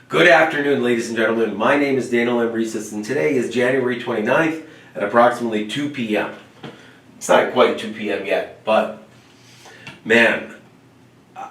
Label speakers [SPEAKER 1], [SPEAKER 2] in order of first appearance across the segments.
[SPEAKER 1] Good afternoon, ladies and gentlemen. My name is Daniel M. Reeses, and today is January 29th at approximately 2 p.m. It's not quite 2 p.m. yet, but man, I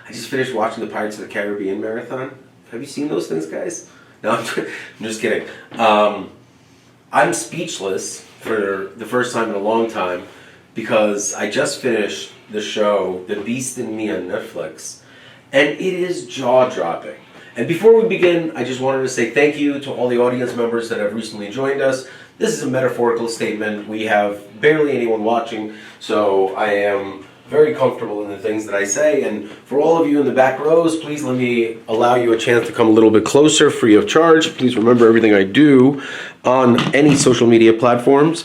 [SPEAKER 1] just finished watching the Pirates of the Caribbean marathon. Have you seen those things, guys? No, I'm just kidding. I'm speechless for the first time in a long time because I just finished the show The Beast in Me on Netflix, and it is jaw-dropping. And before we begin, I just wanted to say thank you to all the audience members that have recently joined us. This is a metaphorical statement. We have barely anyone watching, so I am very comfortable in the things that I say. And for all of you in the back rows, please let me allow you a chance to come a little bit closer, free of charge. Please remember everything I do on any social media platforms,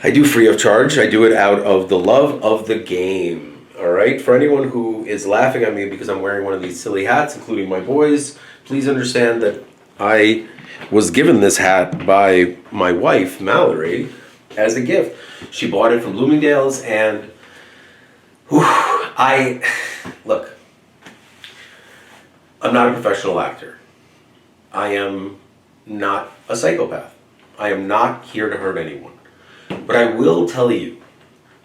[SPEAKER 1] I do free of charge. I do it out of the love of the game. All right, for anyone who is laughing at me because I'm wearing one of these silly hats, including my boys, please understand that I was given this hat by my wife, Mallory, as a gift. She bought it from Bloomingdale's, and look, I'm not a professional actor. I am not a psychopath. I am not here to hurt anyone. But I will tell you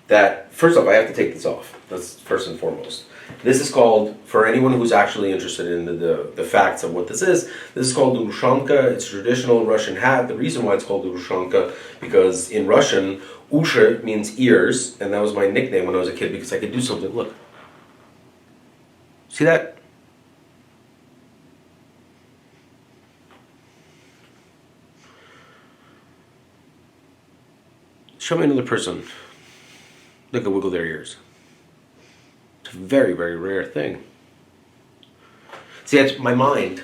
[SPEAKER 1] that, first off, I have to take this off. That's first and foremost. This is called, for anyone who's actually interested in the facts of what this is called the Ushanka. It's a traditional Russian hat. The reason why it's called the Ushanka, because in Russian, Usha means ears, and that was my nickname when I was a kid because I could do something. Look. See that? Show me another person that could wiggle their ears. It's a very, very rare thing. See, my mind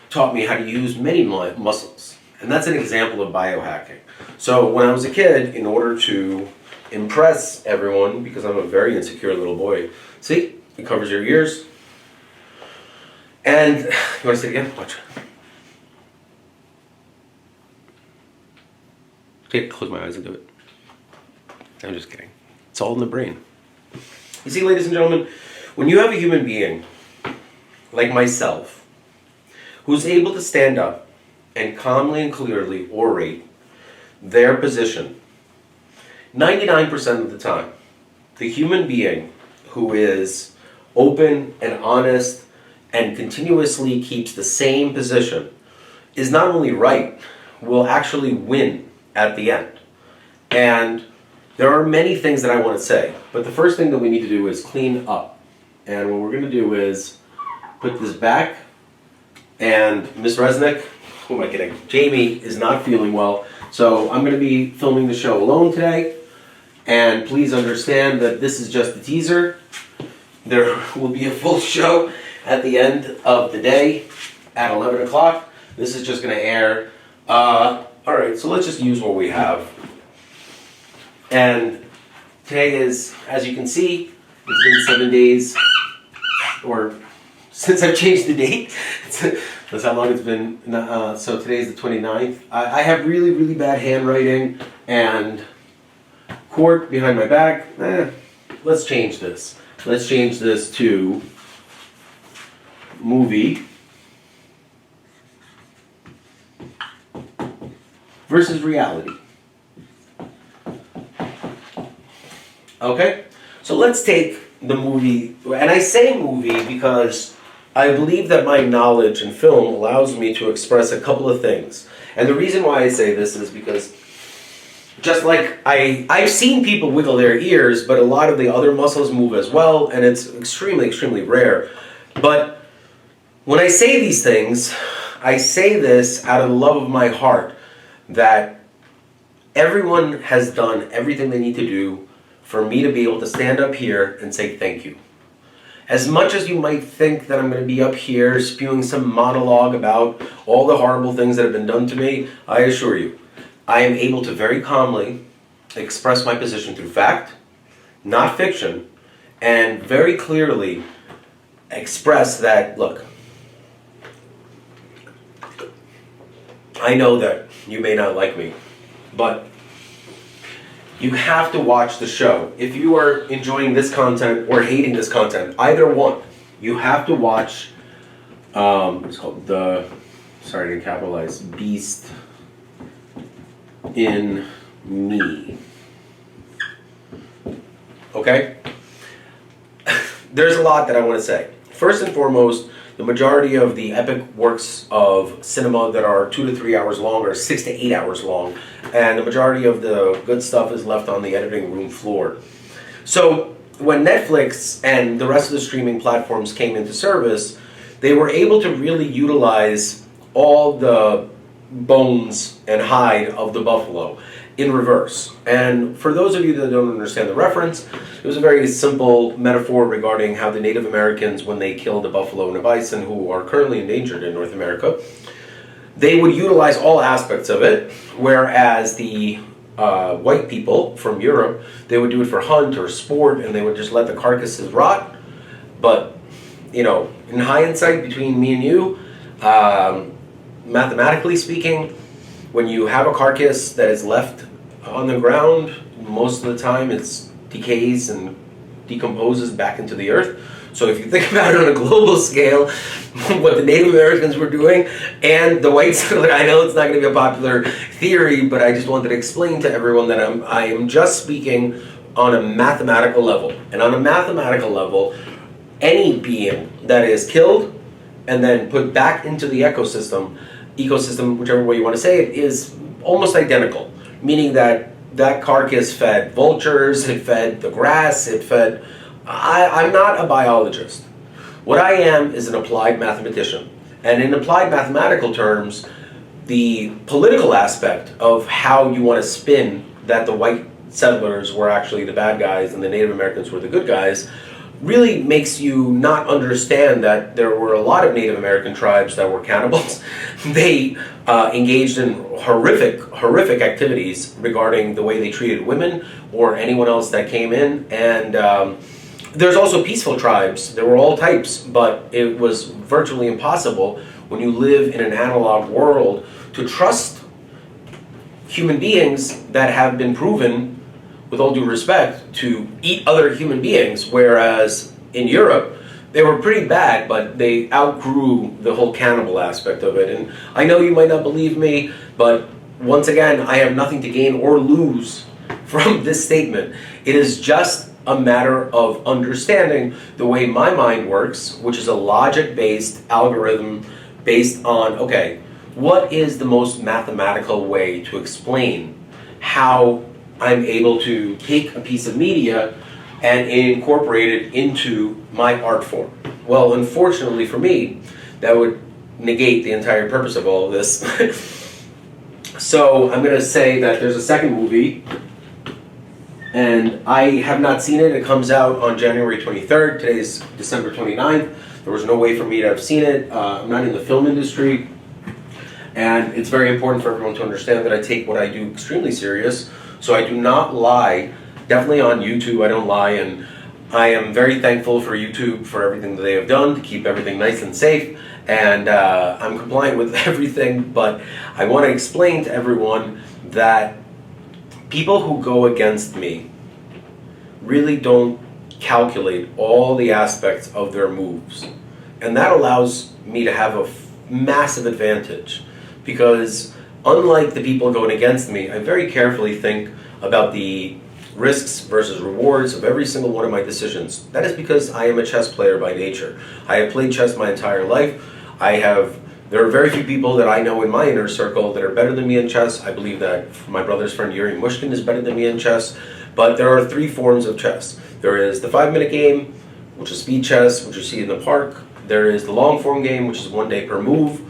[SPEAKER 1] taught me how to use many muscles, and that's an example of biohacking. So when I was a kid, in order to impress everyone, because I'm a very insecure little boy, see, it covers your ears. And, you want to say it again? Watch. Okay, close my eyes and do it. I'm just kidding. It's all in the brain. You see, ladies and gentlemen, when you have a human being like myself who's able to stand up and calmly and clearly orate their position, 99% of the time, the human being who is open and honest and continuously keeps the same position is not only right, will actually win at the end. And there are many things that I want to say, but the first thing that we need to do is clean up. And what we're going to do is put this back, and Miss Resnick, who am I kidding? Jamie is not feeling well, so I'm going to be filming the show alone today. And please understand that this is just a teaser. There will be a full show at the end of the day at 11 o'clock. This is just going to air. All right, so let's just use what we have. And today is, as you can see, it's been 7 days, or since I've changed the date. That's how long it's been. So today's the 29th. I have really, really bad handwriting and cord behind my back. Let's change this. Let's change this to movie versus reality. Okay? So let's take the movie, and I say movie because I believe that my knowledge in film allows me to express a couple of things. And the reason why I say this is because just like I've seen people wiggle their ears, but a lot of the other muscles move as well, and it's extremely, extremely rare. But when I say these things, I say this out of the love of my heart that everyone has done everything they need to do for me to be able to stand up here and say thank you. As much as you might think that I'm going to be up here spewing some monologue about all the horrible things that have been done to me, I assure you, I am able to very calmly express my position through fact, not fiction, and very clearly express that, look, I know that you may not like me, but you have to watch the show. If you are enjoying this content or hating this content, either one, you have to watch It's called sorry, I didn't capitalize, Beast in Me. Okay? There's a lot that I want to say. First and foremost, the majority of the epic works of cinema that are 2 to 3 hours long are 6 to 8 hours long, and the majority of the good stuff is left on the editing room floor. So when Netflix and the rest of the streaming platforms came into service, they were able to really utilize all the bones and hide of the buffalo in reverse. And for those of you that don't understand the reference, it was a very simple metaphor regarding how the Native Americans, when they killed a buffalo and a bison who are currently endangered in North America, they would utilize all aspects of it, whereas the white people from Europe, they would do it for hunt or sport, and they would just let the carcasses rot. But, you know, in hindsight, between me and you, mathematically speaking, when you have a carcass that is left on the ground, most of the time it decays and decomposes back into the earth. So if you think about it on a global scale, what the Native Americans were doing and the whites, look, I know it's not going to be a popular theory, but I just wanted to explain to everyone that I am just speaking on a mathematical level. And on a mathematical level, any being that is killed and then put back into the ecosystem, whichever way you want to say it, is almost identical. Meaning that that carcass fed vultures, it fed the grass, it fed... I'm not a biologist. What I am is an applied mathematician. And in applied mathematical terms, the political aspect of how you want to spin that the white settlers were actually the bad guys and the Native Americans were the good guys really makes you not understand that there were a lot of Native American tribes that were cannibals. They engaged in horrific activities regarding the way they treated women or anyone else that came in. And there's also peaceful tribes. There were all types, but it was virtually impossible when you live in an analog world to trust human beings that have been proven, with all due respect, to eat other human beings, whereas in Europe, they were pretty bad, but they outgrew the whole cannibal aspect of it. And I know you might not believe me, but once again, I have nothing to gain or lose from this statement. It is just a matter of understanding the way my mind works, which is a logic-based algorithm based on, okay, what is the most mathematical way to explain how I'm able to take a piece of media and incorporate it into my art form? Well, unfortunately for me, that would negate the entire purpose of all of this. So I'm going to say that there's a second movie, and I have not seen it. It comes out on January 23rd. Today is December 29th. There was no way for me to have seen it. I'm not in the film industry, and it's very important for everyone to understand that I take what I do extremely serious. So I do not lie. Definitely on YouTube, I don't lie, and I am very thankful for YouTube for everything that they have done to keep everything nice and safe, and I'm compliant with everything, but I want to explain to everyone that people who go against me really don't calculate all the aspects of their moves, and that allows me to have a massive advantage, because unlike the people going against me, I very carefully think about the risks versus rewards of every single one of my decisions. That is because I am a chess player by nature. I have played chess my entire life. There are very few people that I know in my inner circle that are better than me in chess. I believe that my brother's friend Yuri Mushkin is better than me in chess. But there are three forms of chess. There is the 5-minute game, which is speed chess, which you see in the park. There is the long form game, which is 1 day per move.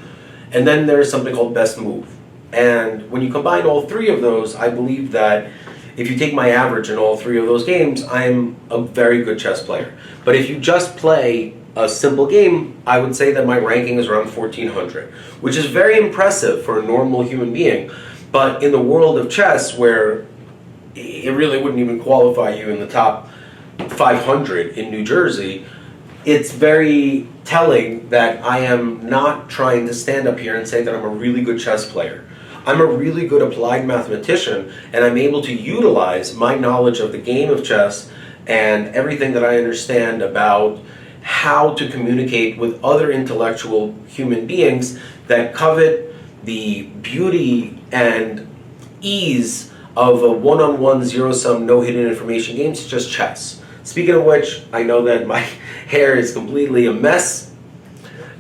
[SPEAKER 1] And then there is something called best move. And when you combine all three of those, I believe that if you take my average in all three of those games, I'm a very good chess player. But if you just play a simple game, I would say that my ranking is around 1400, which is very impressive for a normal human being. But in the world of chess, where it really wouldn't even qualify you in the top 500 in New Jersey, it's very telling that I am not trying to stand up here and say that I'm a really good chess player. I'm a really good applied mathematician, and I'm able to utilize my knowledge of the game of chess and everything that I understand about how to communicate with other intellectual human beings that covet the beauty and ease of a one-on-one zero-sum no hidden information game such as chess. Speaking of which, I know that my hair is completely a mess,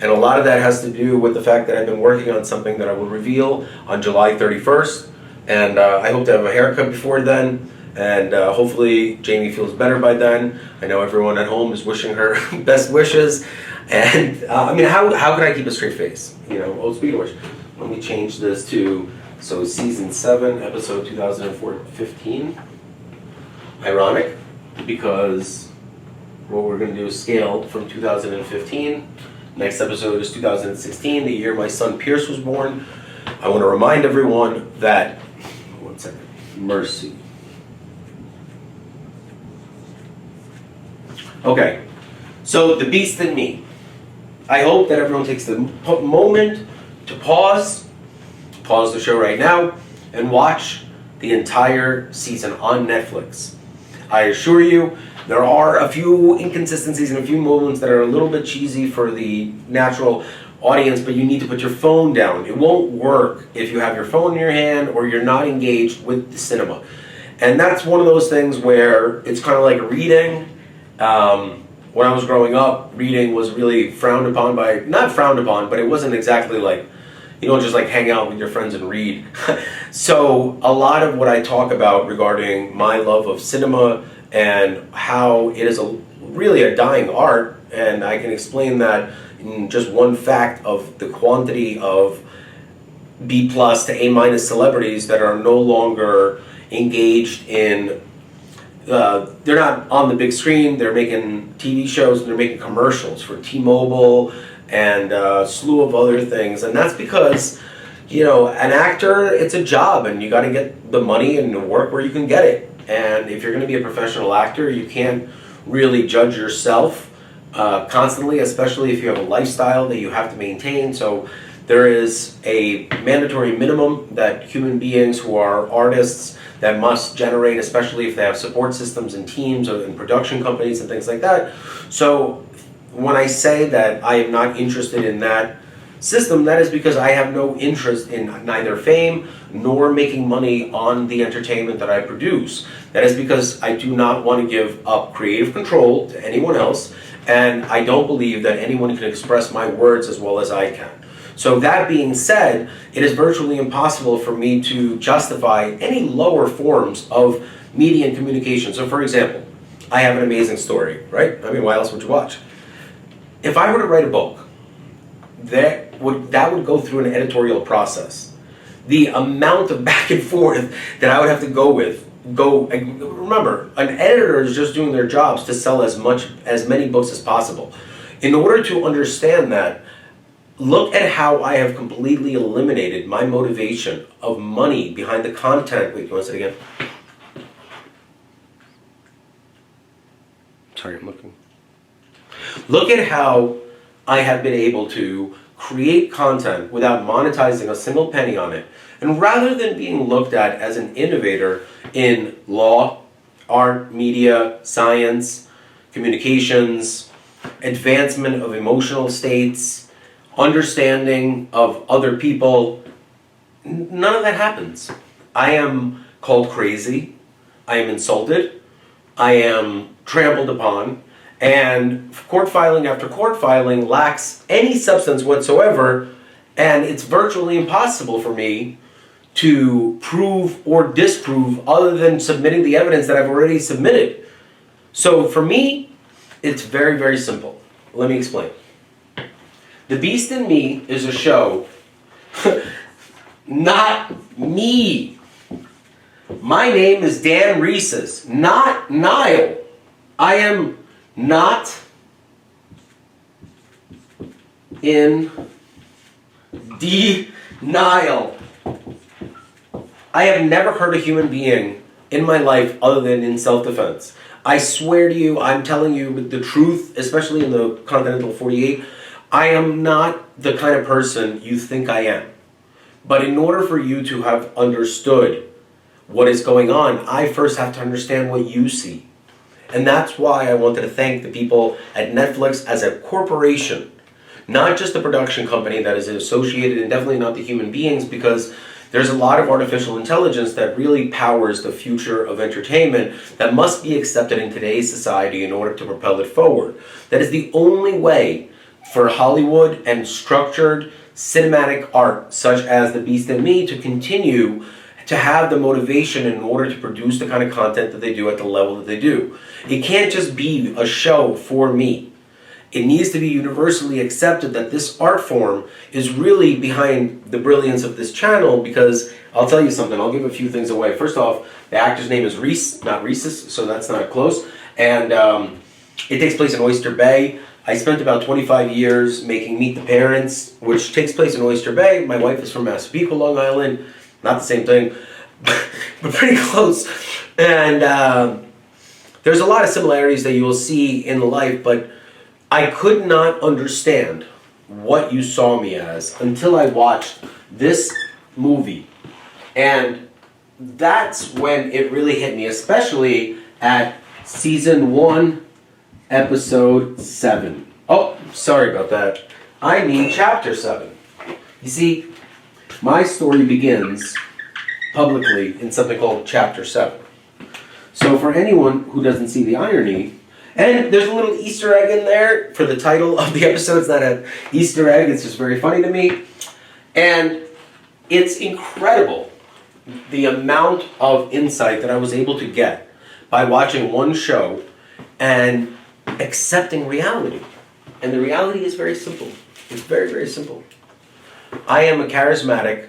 [SPEAKER 1] and a lot of that has to do with the fact that I've been working on something that I will reveal on July 31st, and I hope to have a haircut before then, and hopefully Jamie feels better by then. I know everyone at home is wishing her best wishes, and I mean, how can I keep a straight face? You know, oh, speaking of which, let me change this to, so season 7, episode 2015. Ironic, because what we're going to do is scaled from 2015. Next episode is 2016, the year my son Pierce was born. I want to remind everyone that, one second, mercy. Okay, so the beast in me. I hope that everyone takes the moment to pause the show right now, and watch the entire season on Netflix. I assure you, there are a few inconsistencies and a few moments that are a little bit cheesy for the natural audience, but you need to put your phone down. It won't work if you have your phone in your hand or you're not engaged with the cinema. And that's one of those things where it's kind of like reading. When I was growing up, reading was really frowned upon by, not frowned upon, but it wasn't exactly like, you don't just like hang out with your friends and read. So a lot of what I talk about regarding my love of cinema and how it is really a dying art, and I can explain that in just one fact of the quantity of B+ to A- celebrities that are no longer engaged in, they're not on the big screen, they're making TV shows, and they're making commercials for T-Mobile and a slew of other things. And that's because, you know, an actor, it's a job, and you got to get the money and work where you can get it. And if you're going to be a professional actor, you can't really judge yourself constantly, especially if you have a lifestyle that you have to maintain. So there is a mandatory minimum that human beings who are artists that must generate, especially if they have support systems and teams or in production companies and things like that. So when I say that I am not interested in that system, that is because I have no interest in neither fame nor making money on the entertainment that I produce. That is because I do not want to give up creative control to anyone else, and I don't believe that anyone can express my words as well as I can. So that being said, it is virtually impossible for me to justify any lower forms of media and communication. So for example, I have an amazing story, right? I mean, why else would you watch? If I were to write a book, that would go through an editorial process. The amount of back and forth that I would have to remember, an editor is just doing their jobs to sell as many books as possible. In order to understand that, look at how I have completely eliminated my motivation of money behind the content. Wait, you want to say it again? Sorry, I'm looking. Look at how I have been able to create content without monetizing a single penny on it. And rather than being looked at as an innovator in law, art, media, science, communications, advancement of emotional states, understanding of other people, none of that happens. I am called crazy, I am insulted, I am trampled upon, and court filing after court filing lacks any substance whatsoever, and it's virtually impossible for me to prove or disprove other than submitting the evidence that I've already submitted. So for me, it's very, very simple. Let me explain. The Beast in Me is a show, not me. My name is Dan Rhesus, not Niall. I am not in denial. I have never hurt a human being in my life other than in self-defense. I swear to you, I'm telling you the truth, especially in the Continental 48. I am not the kind of person you think I am. But in order for you to have understood what is going on, I first have to understand what you see. And that's why I wanted to thank the people at Netflix as a corporation, not just the production company that is associated, and definitely not the human beings, because there's a lot of artificial intelligence that really powers the future of entertainment that must be accepted in today's society in order to propel it forward. That is the only way for Hollywood and structured cinematic art such as The Beast and Me to continue to have the motivation in order to produce the kind of content that they do at the level that they do. It can't just be a show for me. It needs to be universally accepted that this art form is really behind the brilliance of this channel, because I'll tell you something, I'll give a few things away. First off, the actor's name is Reese, not Reese's, so that's not close. And it takes place in Oyster Bay. I spent about 25 years making Meet the Parents, which takes place in Oyster Bay. My wife is from Massapequa, Long Island. Not the same thing, but pretty close. And there's a lot of similarities that you will see in life, but I could not understand what you saw me as until I watched this movie. And that's when it really hit me, especially at season 1, episode 7. Oh, sorry about that. I mean chapter 7. You see, my story begins publicly in something called chapter 7. So for anyone who doesn't see the irony, and there's a little Easter egg in there for the title of the episode. It's not an Easter egg, it's just very funny to me. And it's incredible the amount of insight that I was able to get by watching one show and accepting reality. And the reality is very simple. It's very, very simple. I am a charismatic,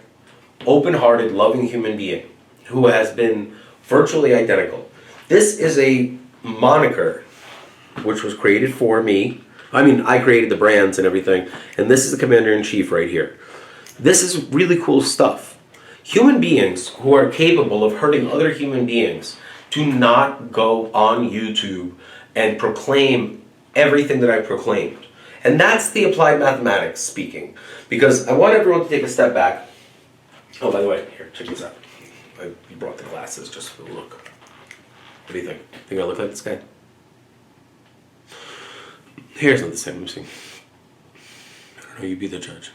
[SPEAKER 1] open-hearted, loving human being who has been virtually identical. This is a moniker which was created for me. I mean, I created the brands and everything, and this is the Commander-in-Chief right here. This is really cool stuff. Human beings who are capable of hurting other human beings do not go on YouTube and proclaim everything that I proclaimed. And that's the applied mathematics speaking. Because I want everyone to take a step back. Oh, by the way, here, check this out. I brought the glasses just for the look. What do you think? Think I look like this guy? Hair's not the same, let me see. I don't know, you be the judge.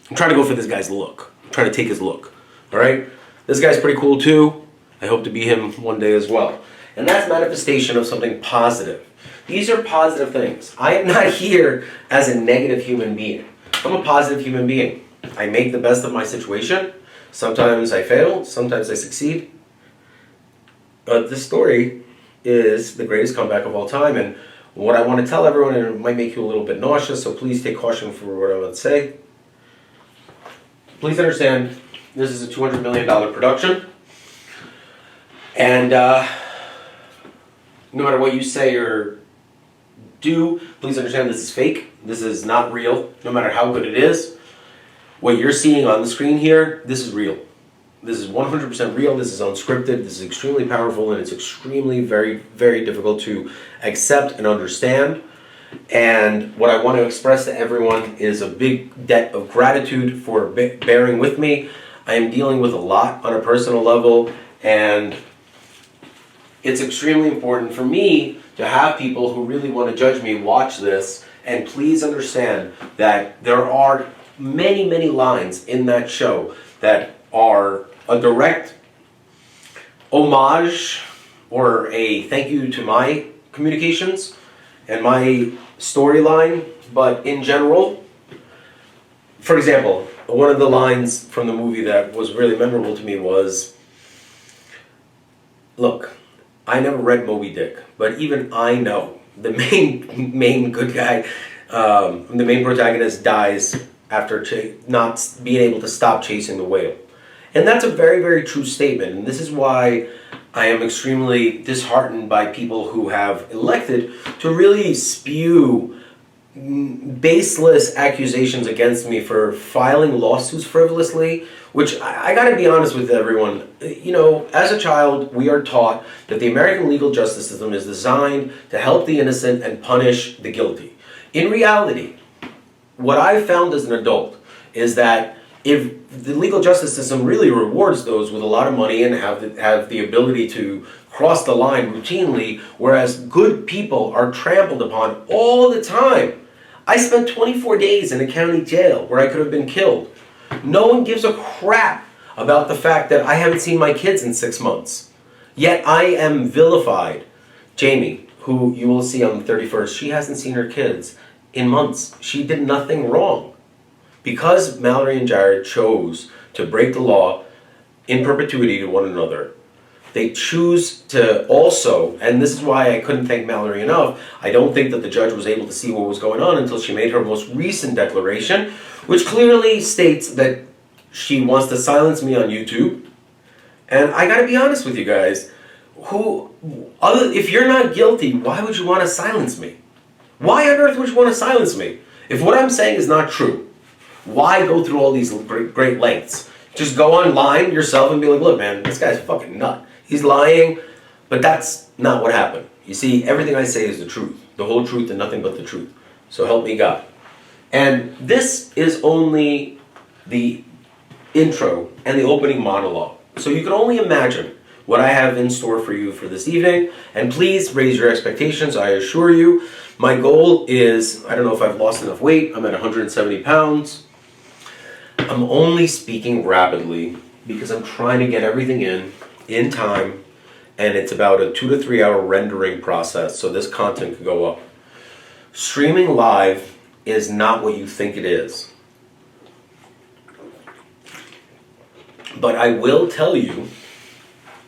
[SPEAKER 1] I'm trying to go for this guy's look. I'm trying to take his look. Alright? This guy's pretty cool too. I hope to be him one day as well. And that's manifestation of something positive. These are positive things. I am not here as a negative human being. I'm a positive human being. I make the best of my situation. Sometimes I fail, sometimes I succeed. But this story is the greatest comeback of all time, and what I want to tell everyone, and it might make you a little bit nauseous, so please take caution for what I'm about to say. Please understand, this is a $200 million production, and no matter what you say or do, please understand this is fake. This is not real, no matter how good it is. What you're seeing on the screen here, this is real. This is 100% real, this is unscripted, this is extremely powerful, and it's extremely very, very difficult to accept and understand. And what I want to express to everyone is a big debt of gratitude for bearing with me. I am dealing with a lot on a personal level, and it's extremely important for me to have people who really want to judge me watch this. And please understand that there are many, many lines in that show that are a direct homage or a thank you to my communications and my storyline, but in general, for example, one of the lines from the movie that was really memorable to me was, look, I never read Moby Dick, but even I know the main good guy, the main protagonist dies after not being able to stop chasing the whale. And that's a very, very true statement. And this is why I am extremely disheartened by people who have elected to really spew baseless accusations against me for filing lawsuits frivolously, which I gotta be honest with everyone. You know, as a child, we are taught that the American legal justice system is designed to help the innocent and punish the guilty. In reality, what I've found as an adult is that if the legal justice system really rewards those with a lot of money and have the ability to cross the line routinely, whereas good people are trampled upon all the time. I spent 24 days in a county jail where I could have been killed. No one gives a crap about the fact that I haven't seen my kids in 6 months. Yet I am vilified. Jamie, who you will see on the 31st, she hasn't seen her kids in months. She did nothing wrong. Because Mallory and Jared chose to break the law in perpetuity to one another, they choose to also, and this is why I couldn't thank Mallory enough, I don't think that the judge was able to see what was going on until she made her most recent declaration, which clearly states that she wants to silence me on YouTube. And I gotta be honest with you guys, if you're not guilty, why would you want to silence me? Why on earth would you want to silence me? If what I'm saying is not true, why go through all these great lengths? Just go online yourself and be like, look, man, this guy's fucking nut. He's lying, but that's not what happened. You see, everything I say is the truth, the whole truth and nothing but the truth. So help me God. And this is only the intro and the opening monologue. So you can only imagine what I have in store for you for this evening. And please raise your expectations, I assure you. My goal is, I don't know if I've lost enough weight, I'm at 170 pounds. I'm only speaking rapidly because I'm trying to get everything in time, and it's about a 2 to 3 hour rendering process so this content can go up. Streaming live is not what you think it is. But I will tell you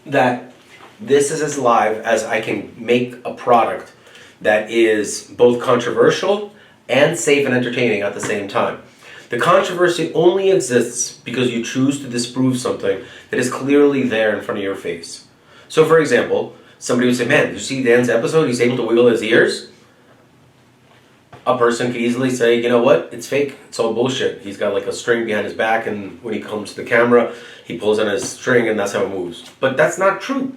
[SPEAKER 1] that this is as live as I can make a product that is both controversial and safe and entertaining at the same time. The controversy only exists because you choose to disprove something that is clearly there in front of your face. So for example, somebody would say, man, did you see Dan's episode? He's able to wiggle his ears? A person could easily say, you know what? It's fake. It's all bullshit. He's got like a string behind his back, and when he comes to the camera, he pulls on his string and that's how it moves. But that's not true.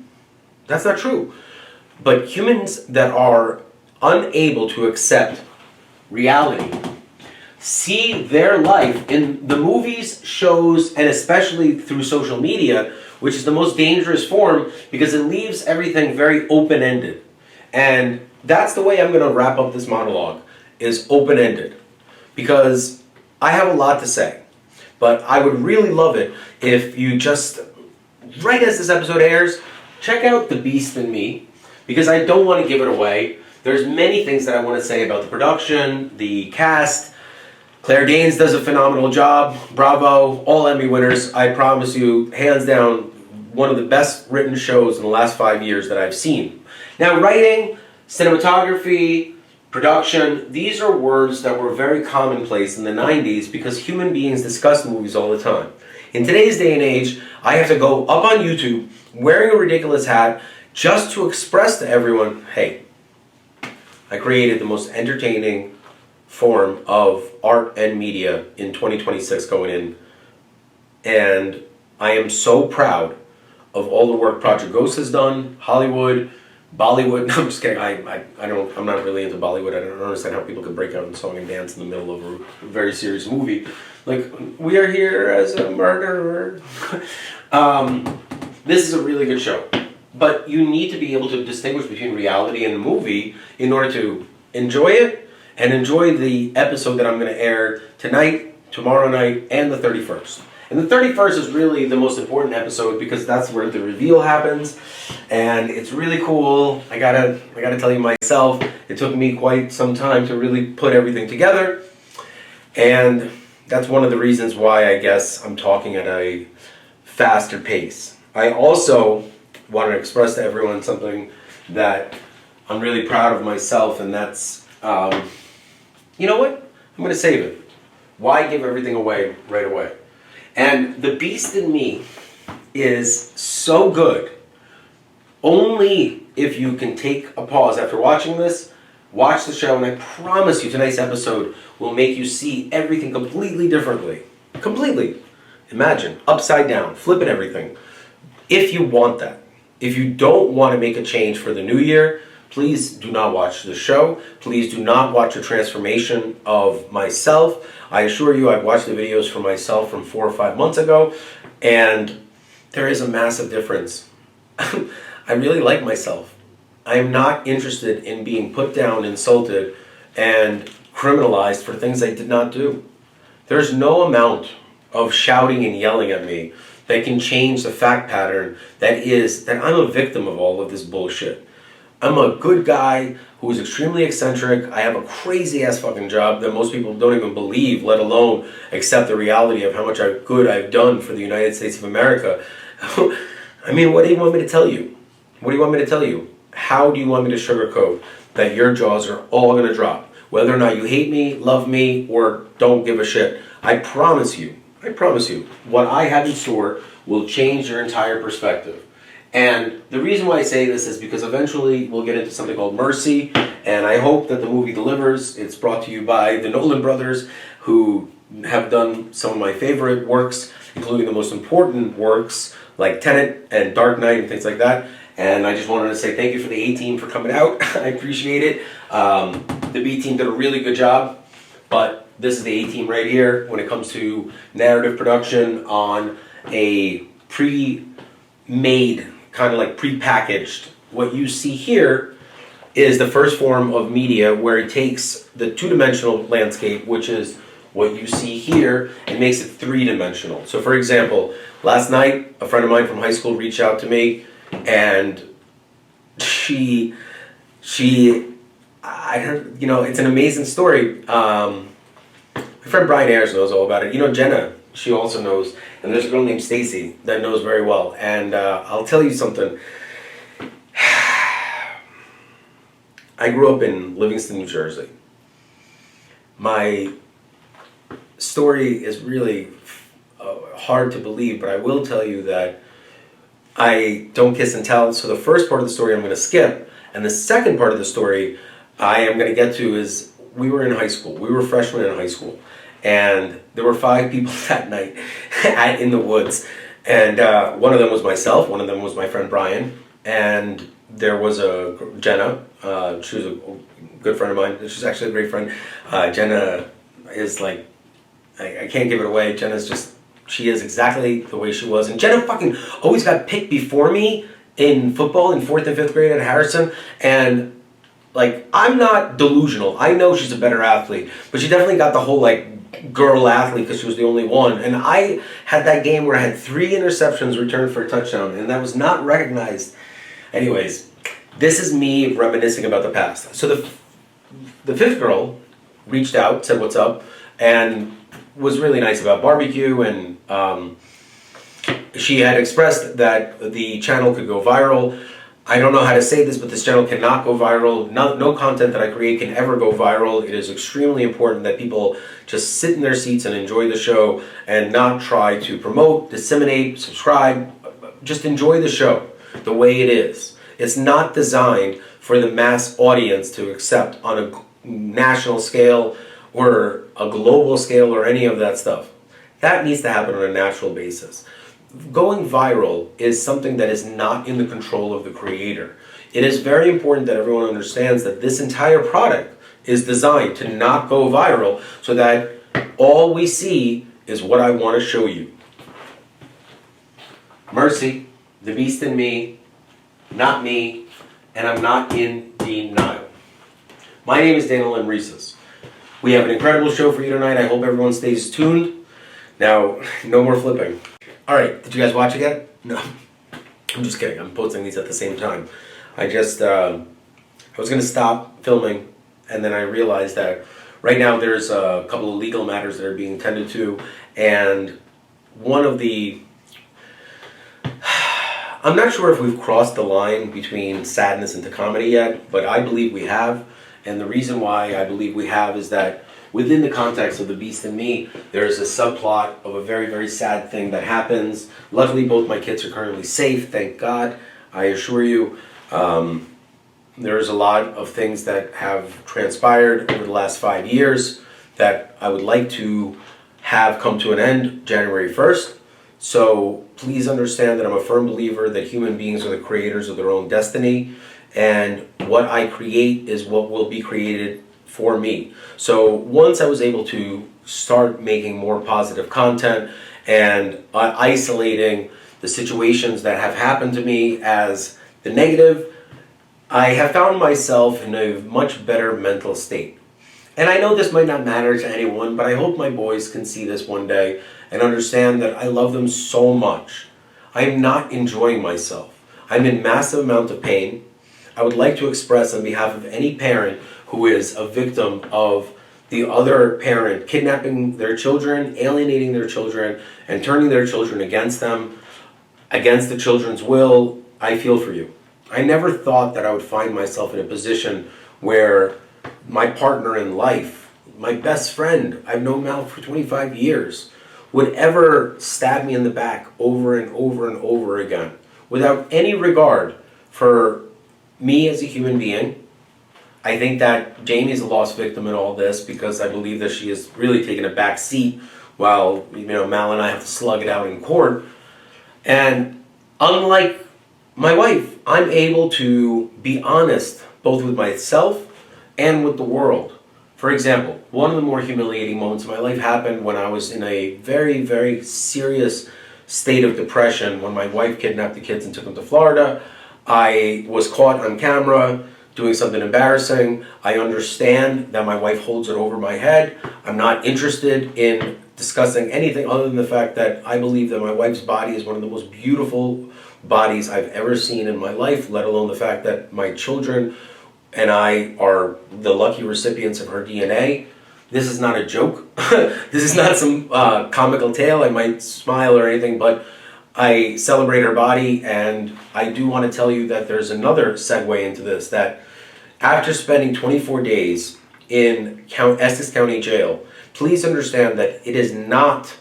[SPEAKER 1] That's not true. But humans that are unable to accept reality see their life in the movies, shows, and especially through social media, which is the most dangerous form because it leaves everything very open-ended. And that's the way I'm going to wrap up this monologue, is open-ended. Because I have a lot to say. But I would really love it if you just, right as this episode airs, check out The Beast in Me, because I don't want to give it away. There's many things that I want to say about the production, the cast. Claire Danes does a phenomenal job. Bravo, all Emmy winners. I promise you, hands down, one of the best written shows in the last 5 years that I've seen. Now, writing, cinematography, production, these are words that were very commonplace in the 90s because human beings discuss movies all the time. In today's day and age, I have to go up on YouTube wearing a ridiculous hat just to express to everyone, hey, I created the most entertaining form of art and media in 2026 going in, and I am so proud of all the work Project Ghost has done, Hollywood, Bollywood. No, I'm just kidding. I'm not really into Bollywood. I don't understand how people could break out in song and dance in the middle of a very serious movie. Like, we are here as a murderer. This is a really good show, but you need to be able to distinguish between reality and the movie in order to enjoy it. And enjoy the episode that I'm going to air tonight, tomorrow night, and the 31st. And the 31st is really the most important episode because that's where the reveal happens. And it's really cool. I gotta tell you myself, it took me quite some time to really put everything together. And that's one of the reasons why I guess I'm talking at a faster pace. I also want to express to everyone something that I'm really proud of myself, and that's... you know what? I'm going to save it. Why give everything away right away? And The Beast in Me is so good. Only if you can take a pause after watching this, watch the show, and I promise you tonight's episode will make you see everything completely differently. Completely. Imagine, upside down, flipping everything. If you want that. If you don't want to make a change for the new year, please do not watch the show. Please do not watch a transformation of myself. I assure you, I've watched the videos for myself from 4 or 5 months ago, and there is a massive difference. I really like myself. I am not interested in being put down, insulted, and criminalized for things I did not do. There's no amount of shouting and yelling at me that can change the fact pattern that I'm a victim of all of this bullshit. I'm a good guy who is extremely eccentric. I have a crazy ass fucking job that most people don't even believe, let alone accept the reality of how much good I've done for the United States of America. I mean, what do you want me to tell you? What do you want me to tell you? How do you want me to sugarcoat that your jaws are all gonna drop? Whether or not you hate me, love me, or don't give a shit. I promise you, what I have in store will change your entire perspective. And the reason why I say this is because eventually we'll get into something called Mercy, and I hope that the movie delivers. It's brought to you by the Nolan brothers, who have done some of my favorite works, including the most important works like Tenet and Dark Knight and things like that. And I just wanted to say thank you for the A-Team for coming out. I appreciate it. The B-Team did a really good job, but this is the A-Team right here when it comes to narrative production on a pre-made, kind of like pre-packaged. What you see here is the first form of media where it takes the two-dimensional landscape, which is what you see here, and makes it three-dimensional. So for example, last night, a friend of mine from high school reached out to me, and she I don't, it's an amazing story. My friend Brian Ayers knows all about it. Jenna, she also knows, and there's a girl named Stacy that knows very well. And I'll tell you something. I grew up in Livingston, New Jersey. My story is really hard to believe, but I will tell you that I don't kiss and tell. So the first part of the story I'm going to skip, and the second part of the story I am going to get to is we were in high school. We were freshmen in high school, and there were 5 people that night in the woods. And one of them was myself, one of them was my friend Brian, and there was a Jenna. She was a good friend of mine. She's actually a great friend. Jenna is like, I can't give it away. Jenna's just, she is exactly the way she was. And Jenna fucking always got picked before me in football in 4th and 5th grade at Harrison. And like, I'm not delusional. I know she's a better athlete, but she definitely got the whole like girl athlete because she was the only one. And I had that game where I had 3 interceptions returned for a touchdown, and that was not recognized. Anyways, this is me reminiscing about the past. So the 5th girl reached out, said what's up, and was really nice about barbecue, and she had expressed that the channel could go viral. I don't know how to say this, but this channel cannot go viral. No content that I create can ever go viral. It is extremely important that people just sit in their seats and enjoy the show and not try to promote, disseminate, subscribe. Just enjoy the show the way it is. It's not designed for the mass audience to accept on a national scale or a global scale or any of that stuff. That needs to happen on a natural basis. Going viral is something that is not in the control of the creator. It is very important that everyone understands that this entire product is designed to not go viral so that all we see is what I want to show you. Mercy, the beast in me, not me, and I'm not in denial. My name is Daniel M. Reeses. We have an incredible show for you tonight. I hope everyone stays tuned. Now, no more flipping. All right, did you guys watch it yet? No. I'm just kidding. I'm posting these at the same time. I was going to stop filming, and then I realized that right now there's a couple of legal matters that are being tended to, and one of the... I'm not sure if we've crossed the line between sadness into comedy yet, but I believe we have. And the reason why I believe we have is that within the context of The Beast in Me, there's a subplot of a very, very sad thing that happens. Luckily, both my kids are currently safe, thank God. I assure you, there's a lot of things that have transpired over the last 5 years that I would like to have come to an end January 1st. So please understand that I'm a firm believer that human beings are the creators of their own destiny. and what I create is what will be created for me. So once I was able to start making more positive content and isolating the situations that have happened to me as the negative, I have found myself in a much better mental state. And I know this might not matter to anyone, but I hope my boys can see this one day and understand that I love them so much. I am not enjoying myself. I'm in massive amount of pain. I would like to express on behalf of any parent who is a victim of the other parent kidnapping their children, alienating their children, and turning their children against them, against the children's will. I feel for you. I never thought that I would find myself in a position where my partner in life, my best friend, I've known now for 25 years, would ever stab me in the back over and over and over again without any regard for me as a human being. I think that Jamie is a lost victim in all this because I believe that she has really taken a back seat while Mal and I have to slug it out in court. And unlike my wife, I'm able to be honest both with myself and with the world. For example, one of the more humiliating moments of my life happened when I was in a very, very serious state of depression when my wife kidnapped the kids and took them to Florida. I was caught on camera doing something embarrassing. I understand that my wife holds it over my head. I'm not interested in discussing anything other than the fact that I believe that my wife's body is one of the most beautiful bodies I've ever seen in my life, let alone the fact that my children and I are the lucky recipients of her DNA. This is not a joke. This is not some comical tale. I might smile or anything, but I celebrate her body, and I do want to tell you that there's another segue into this, that after spending 24 days in Essex County Jail, please understand that it is not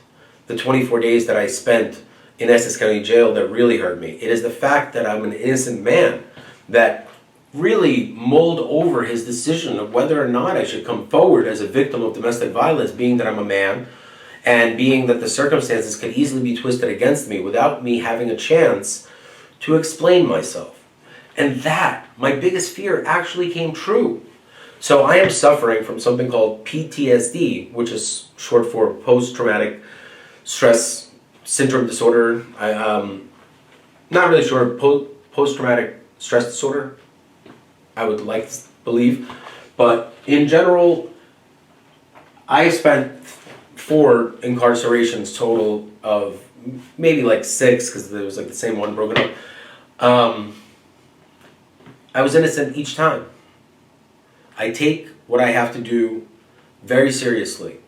[SPEAKER 1] the 24 days that I spent in Essex County Jail that really hurt me. It is the fact that I'm an innocent man that really mulled over his decision of whether or not I should come forward as a victim of domestic violence, being that I'm a man, and being that the circumstances could easily be twisted against me without me having a chance to explain myself. And that, my biggest fear, actually came true. So I am suffering from something called PTSD, which is short for post-traumatic stress syndrome disorder. Not really sure, post-traumatic stress disorder, I would like to believe. But in general, I spent 4 incarcerations total of maybe like 6 because there was like the same one broken up. I was innocent each time. I take what I have to do very seriously.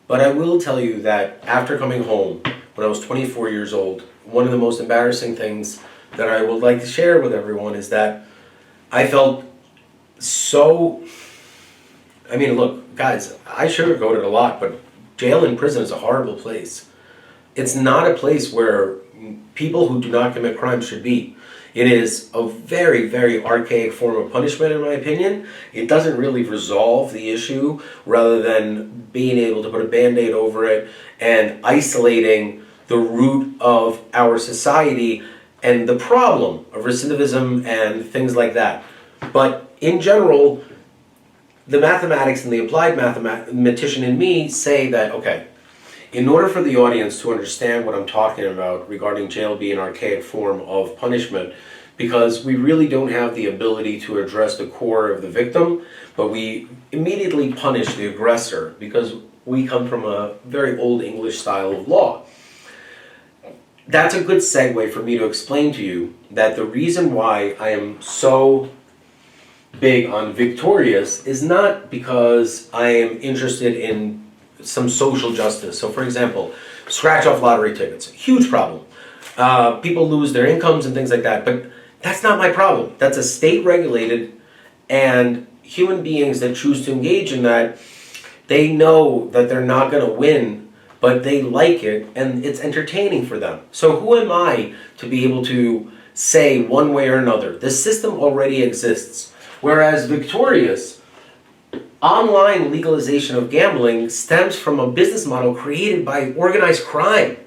[SPEAKER 1] But I will tell you that after coming home when I was 24 years old, one of the most embarrassing things that I would like to share with everyone is that I felt so... I mean, look, guys, I sugarcoated a lot, but jail and prison is a horrible place. It's not a place where people who do not commit crimes should be. It is a very, very archaic form of punishment, in my opinion. It doesn't really resolve the issue, rather than being able to put a Band-Aid over it and isolating the root of our society and the problem of recidivism and things like that. But in general, the mathematics and the applied mathematician in me say that, okay, in order for the audience to understand what I'm talking about regarding jail being an archaic form of punishment, because we really don't have the ability to address the core of the victim, but we immediately punish the aggressor because we come from a very old English style of law. That's a good segue for me to explain to you that the reason why I am so big on Victorious is not because I am interested in some social justice. So for example, scratch-off lottery tickets, huge problem. People lose their incomes and things like that, but that's not my problem. That's a state-regulated, and human beings that choose to engage in that, they know that they're not going to win, but they like it, and it's entertaining for them. So who am I to be able to say one way or another? The system already exists. Whereas Victorious, online legalization of gambling stems from a business model created by organized crime.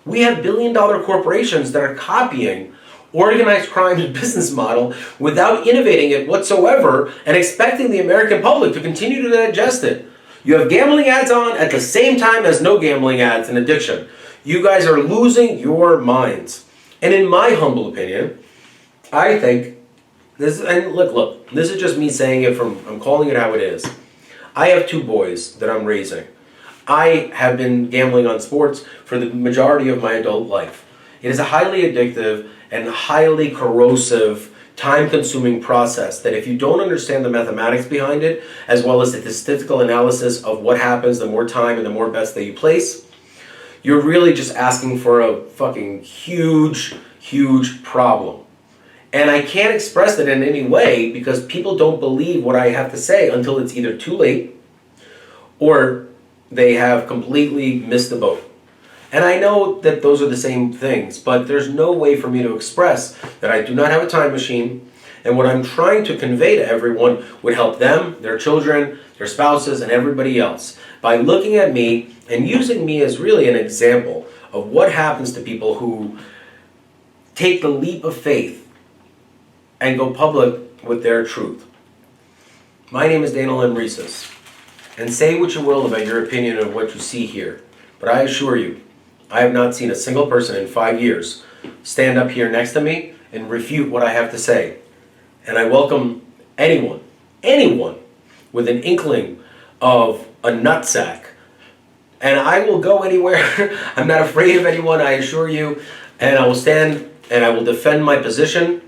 [SPEAKER 1] We have billion-dollar corporations that are copying organized crime's business model without innovating it whatsoever and expecting the American public to continue to digest it. You have gambling ads on at the same time as no gambling ads and addiction. You guys are losing your minds. And in my humble opinion, I think this, and look, this is just me saying it I'm calling it how it is. I have 2 boys that I'm raising. I have been gambling on sports for the majority of my adult life. It is a highly addictive and highly corrosive, time-consuming process that if you don't understand the mathematics behind it, as well as the statistical analysis of what happens the more time and the more bets that you place, you're really just asking for a fucking huge, huge problem. And I can't express it in any way because people don't believe what I have to say until it's either too late or they have completely missed the boat. And I know that those are the same things, but there's no way for me to express that I do not have a time machine, and what I'm trying to convey to everyone would help them, their children, their spouses, and everybody else by looking at me and using me as really an example of what happens to people who take the leap of faith and go public with their truth. My name is Daniel M. Rhesus, and say what you will about your opinion of what you see here, but I assure you, I have not seen a single person in 5 years stand up here next to me and refute what I have to say. And I welcome anyone with an inkling of a nutsack. And I will go anywhere. I'm not afraid of anyone, I assure you. And I will stand and I will defend my position.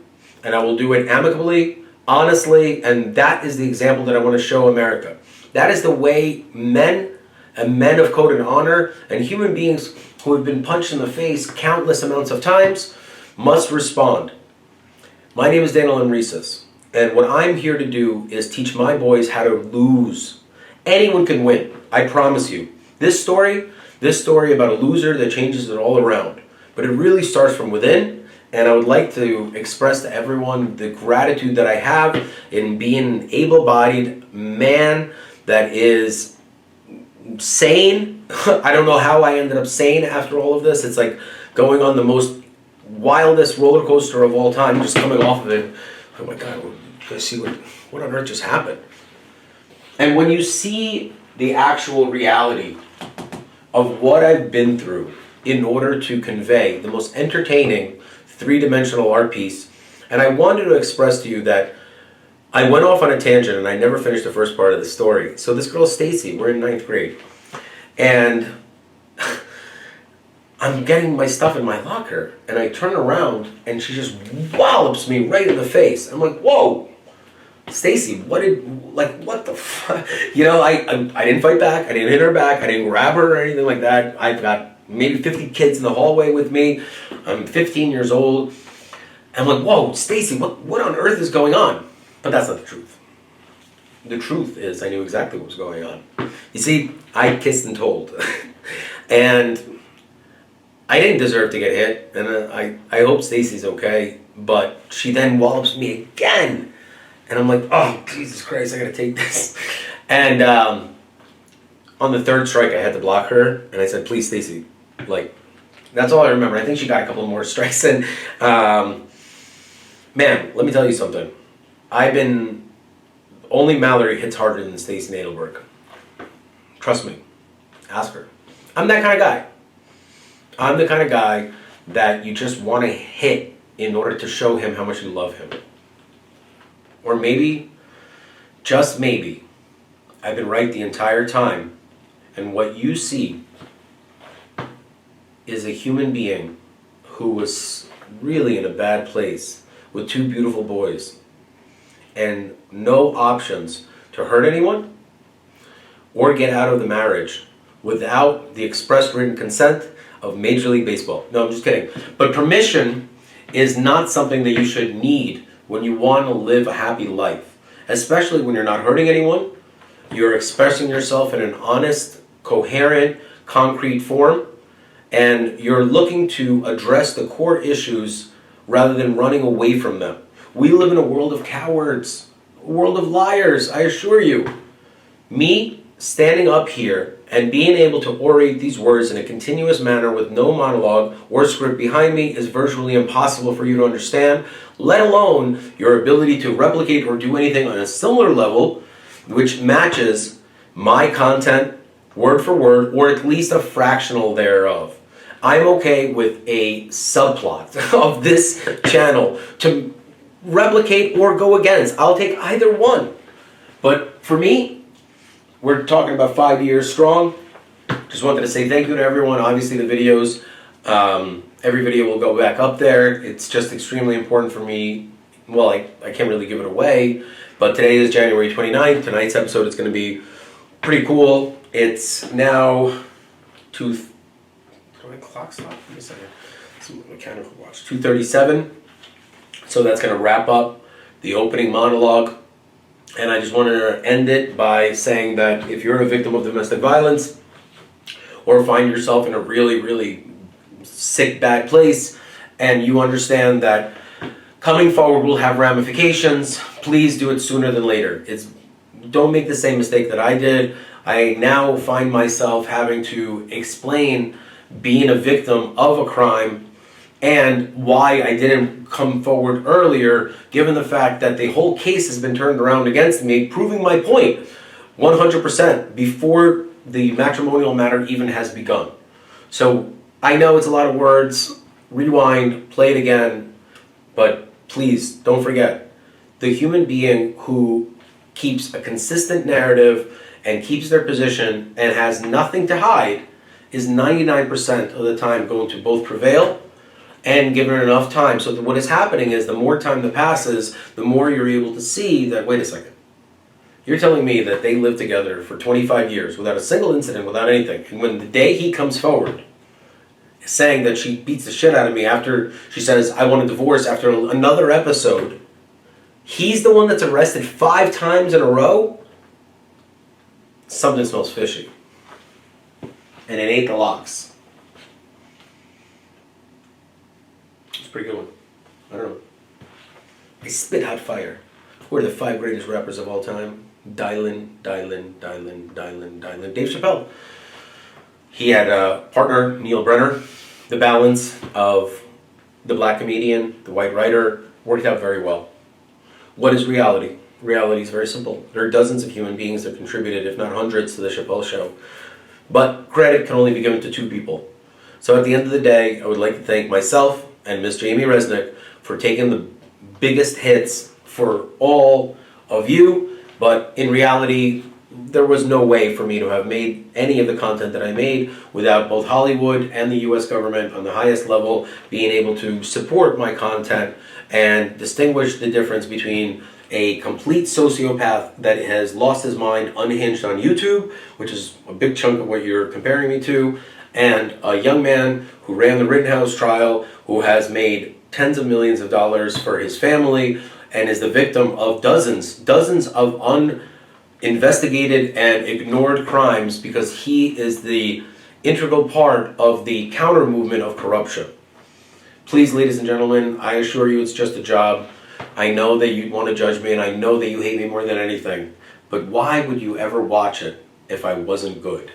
[SPEAKER 1] And I will do it amicably, honestly. And that is the example that I want to show America. That is the way men and men of code and honor and human beings who have been punched in the face countless amounts of times must respond. My name is Daniel M. Rhesus, and what I'm here to do is teach my boys how to lose. Anyone can win, I promise you. This story about a loser that changes it all around. But it really starts from within, and I would like to express to everyone the gratitude that I have in being an able-bodied man that is sane. I don't know how I ended up sane after all of this. It's like going on the most wildest roller coaster of all time, just coming off of it. Oh my God, you guys see what on earth just happened? And when you see the actual reality of what I've been through in order to convey the most entertaining 3-dimensional art piece, and I wanted to express to you that I went off on a tangent and I never finished the first part of the story. So this girl, Stacy, we're in 9th grade. And I'm getting my stuff in my locker. And I turn around and she just wallops me right in the face. I'm like, whoa, Stacy, what the fuck? You know, I didn't fight back. I didn't hit her back. I didn't grab her or anything like that. I've got maybe 50 kids in the hallway with me. I'm 15 years old. I'm like, whoa, Stacy, what on earth is going on? But that's not the truth. The truth is I knew exactly what was going on. You see, I kissed and told. And I didn't deserve to get hit. And I hope Stacy's okay. But she then wallops me again. And I'm like, oh, Jesus Christ, I gotta take this. And on the 3rd strike, I had to block her. And I said, please, Stacy. Like, that's all I remember. I think she got a couple more strikes in. Man, let me tell you something. Only Mallory hits harder than Stacy Nadelberg. Trust me. Ask her. I'm that kind of guy. I'm the kind of guy that you just want to hit in order to show him how much you love him. Or maybe, just maybe, I've been right the entire time, and what you see is a human being who was really in a bad place with 2 beautiful boys and no options to hurt anyone or get out of the marriage without the express written consent of Major League Baseball. No, I'm just kidding. But permission is not something that you should need when you want to live a happy life, especially when you're not hurting anyone, you're expressing yourself in an honest, coherent, concrete form, and you're looking to address the core issues rather than running away from them. We live in a world of cowards, a world of liars, I assure you. Me, standing up here and being able to orate these words in a continuous manner with no monologue or script behind me is virtually impossible for you to understand, let alone your ability to replicate or do anything on a similar level which matches my content word for word, or at least a fractional thereof. I'm okay with a subplot of this channel to replicate or go against. I'll take either one. But for me, we're talking about 5 years strong. Just wanted to say thank you to everyone. Obviously the videos, every video will go back up there. It's just extremely important for me. Well, I can't really give it away, but today is January 29th. Tonight's episode is going to be pretty cool. It's now 2... my clock stop? Give me a second. It's a mechanical watch. 2:37. So that's going to wrap up the opening monologue. And I just wanted to end it by saying that if you're a victim of domestic violence or find yourself in a really, really sick, bad place, and you understand that coming forward will have ramifications, please do it sooner than later. Don't make the same mistake that I did. I now find myself having to explain being a victim of a crime and why I didn't come forward earlier, given the fact that the whole case has been turned around against me, proving my point 100% before the matrimonial matter even has begun. So I know it's a lot of words. Rewind, play it again, but please don't forget, the human being who keeps a consistent narrative and keeps their position and has nothing to hide is 99% of the time going to both prevail and given enough time. So what is happening is the more time that passes, the more you're able to see that, wait a second, you're telling me that they lived together for 25 years without a single incident, without anything. And when the day he comes forward saying that she beats the shit out of me after she says, I want a divorce after another episode, he's the one that's arrested 5 times in a row, something smells fishy. And it ain't the locks. It's a pretty good one. I don't know. I spit hot fire. Who are the 5 greatest rappers of all time? Dave Chappelle. He had a partner, Neil Brenner. The balance of the black comedian, the white writer, worked out very well. What is reality? Reality is very simple. There are dozens of human beings that contributed, if not hundreds, to the Chappelle Show. But credit can only be given to 2 people. So at the end of the day, I would like to thank myself and Miss Jamie Resnick for taking the biggest hits for all of you. But in reality, there was no way for me to have made any of the content that I made without both Hollywood and the US government on the highest level being able to support my content and distinguish the difference between a complete sociopath that has lost his mind unhinged on YouTube, which is a big chunk of what you're comparing me to, and a young man who ran the Rittenhouse trial, who has made tens of millions of dollars for his family and is the victim of dozens of uninvestigated and ignored crimes because he is the integral part of the counter movement of corruption. Please, ladies and gentlemen, I assure you it's just a job. I know that you want to judge me and I know that you hate me more than anything, but why would you ever watch it if I wasn't good?